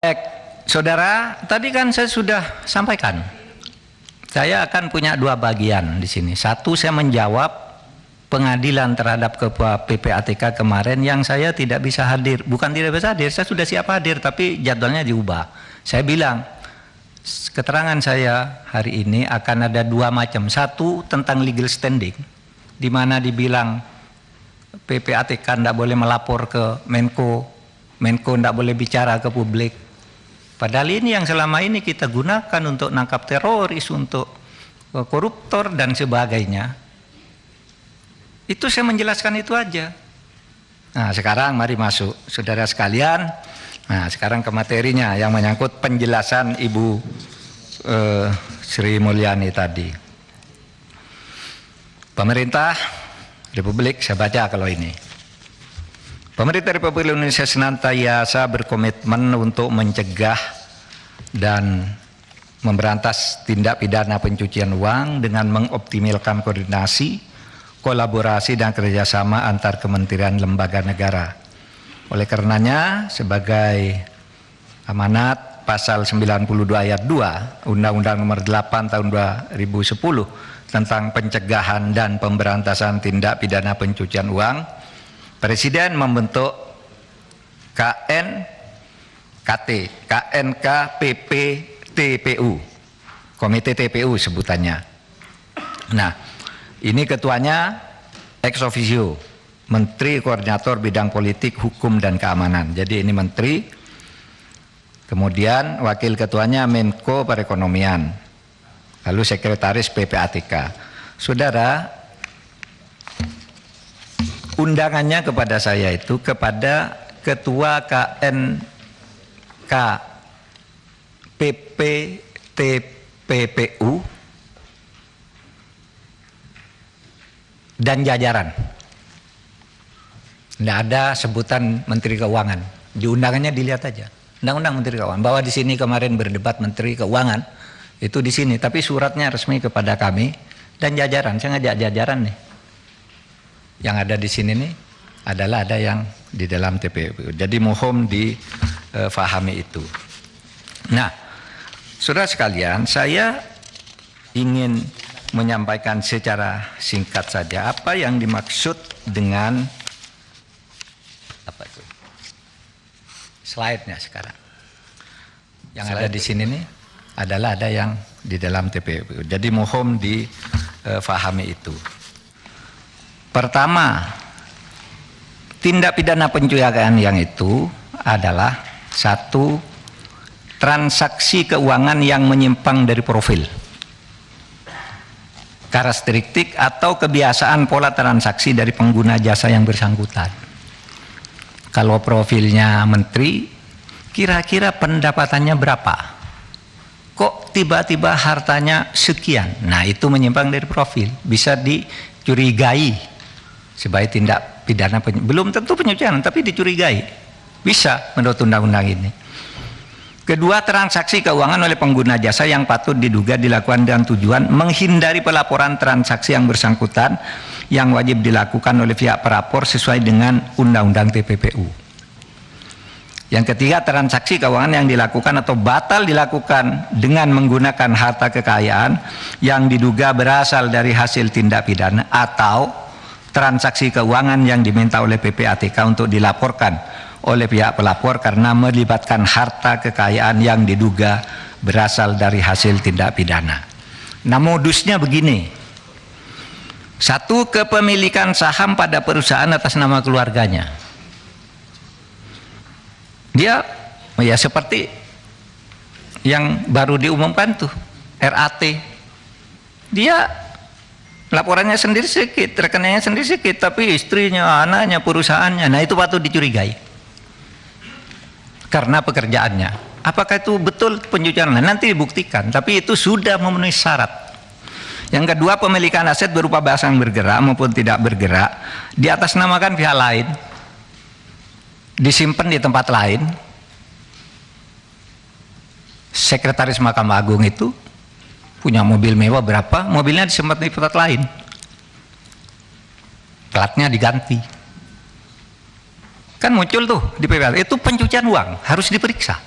Baik, saudara, tadi kan saya sudah sampaikan, saya akan punya dua bagian di sini. Satu, saya menjawab pengadilan terhadap Ketua PPATK kemarin yang saya tidak bisa hadir. Bukan tidak bisa hadir, saya sudah siap hadir, tapi jadwalnya diubah. Saya bilang, keterangan saya hari ini akan ada dua macam. Satu, tentang legal standing, di mana dibilang PPATK tidak boleh melapor ke Menko, Menko tidak boleh bicara ke publik. Padahal ini yang selama ini kita gunakan untuk nangkap teroris, untuk koruptor dan sebagainya. Itu saya menjelaskan itu aja. Nah sekarang mari masuk, saudara sekalian. Nah sekarang ke materinya yang menyangkut penjelasan Ibu Sri Mulyani tadi. Pemerintah Republik, saya baca kalau ini. Pemerintah Republik Indonesia senantiasa berkomitmen untuk mencegah dan memberantas tindak pidana pencucian uang dengan mengoptimalkan koordinasi, kolaborasi dan kerjasama antar kementerian lembaga negara. Oleh karenanya, sebagai amanat pasal 92 ayat 2 Undang-Undang Nomor 8 Tahun 2010 tentang pencegahan dan pemberantasan tindak pidana pencucian uang, Presiden membentuk KNKPP TPU, Komite TPU sebutannya. Nah, ini ketuanya ex officio, Menteri Koordinator Bidang Politik, Hukum dan Keamanan. Jadi ini Menteri, kemudian wakil ketuanya Menko Perekonomian, lalu Sekretaris PPATK. Saudara, undangannya kepada saya itu kepada Ketua KNKPPTPPU dan jajaran. Tidak ada sebutan Menteri Keuangan. Di undangannya dilihat aja. Undang-Undang Menteri Keuangan. Bahwa di sini kemarin berdebat Menteri Keuangan itu di sini. Tapi suratnya resmi kepada kami dan jajaran. Saya ngajak jajaran nih. Yang ada di sini nih adalah ada yang di dalam TPU. Jadi mohon difahami itu. Nah, saudara sekalian, saya ingin menyampaikan secara singkat saja apa yang dimaksud dengan apa itu? Slide-nya sekarang. Yang ada di sini nih adalah ada yang di dalam TPU. Jadi mohon difahami itu. Pertama, tindak pidana pencucian yang itu adalah satu, transaksi keuangan yang menyimpang dari profil, karakteristik atau kebiasaan pola transaksi dari pengguna jasa yang bersangkutan. Kalau profilnya menteri, kira-kira pendapatannya berapa? Kok tiba-tiba hartanya sekian? Nah itu menyimpang dari profil, bisa dicurigai sebagai tindak pidana belum tentu pencucian, tapi dicurigai, bisa menurut undang-undang ini. Kedua, transaksi keuangan oleh pengguna jasa yang patut diduga dilakukan dengan tujuan menghindari pelaporan transaksi yang bersangkutan yang wajib dilakukan oleh pihak pelapor sesuai dengan undang-undang TPPU. Yang ketiga, transaksi keuangan yang dilakukan atau batal dilakukan dengan menggunakan harta kekayaan yang diduga berasal dari hasil tindak pidana atau transaksi keuangan yang diminta oleh PPATK untuk dilaporkan oleh pihak pelapor karena melibatkan harta kekayaan yang diduga berasal dari hasil tindak pidana. Nah modusnya begini. Satu, kepemilikan saham pada perusahaan atas nama keluarganya. Dia ya seperti yang baru diumumkan tuh, RAT. Dia laporannya sendiri sedikit, rekeningnya sendiri sedikit, tapi istrinya, anaknya, perusahaannya, nah itu patut dicurigai karena pekerjaannya. Apakah itu betul pencucian? Nah, nanti dibuktikan, tapi itu sudah memenuhi syarat. Yang kedua, pemilikan aset berupa barang bergerak maupun tidak bergerak diatasnamakan pihak lain, disimpan di tempat lain. Sekretaris Mahkamah Agung itu punya mobil mewah berapa, mobilnya disimpan di tempat lain, platnya diganti. Kan muncul tuh di PPATK, itu pencucian uang, harus diperiksa.